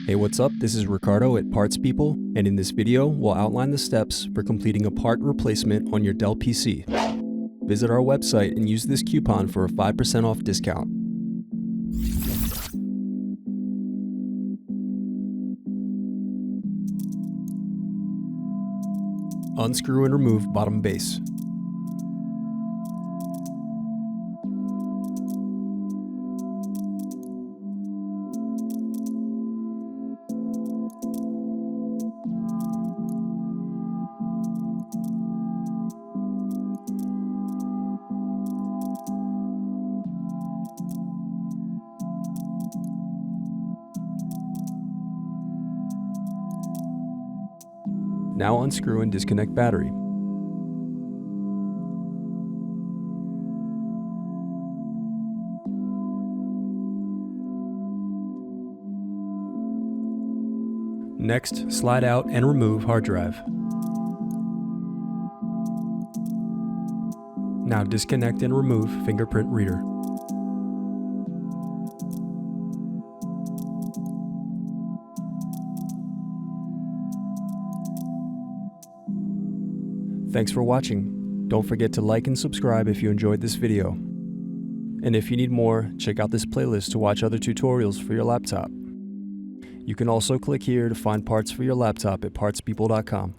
Hey, what's up? This is Ricardo at Parts People, and in this video, we'll outline the steps for completing a part replacement on your Dell PC. Visit our website and use this coupon for a 5% off discount. Unscrew and remove bottom base. Now unscrew and disconnect battery. Next, slide out and remove hard drive. Now disconnect and remove fingerprint reader. Thanks for watching. Don't forget to like and subscribe if you enjoyed this video. And if you need more, check out this playlist to watch other tutorials for your laptop. You can also click here to find parts for your laptop at partspeople.com.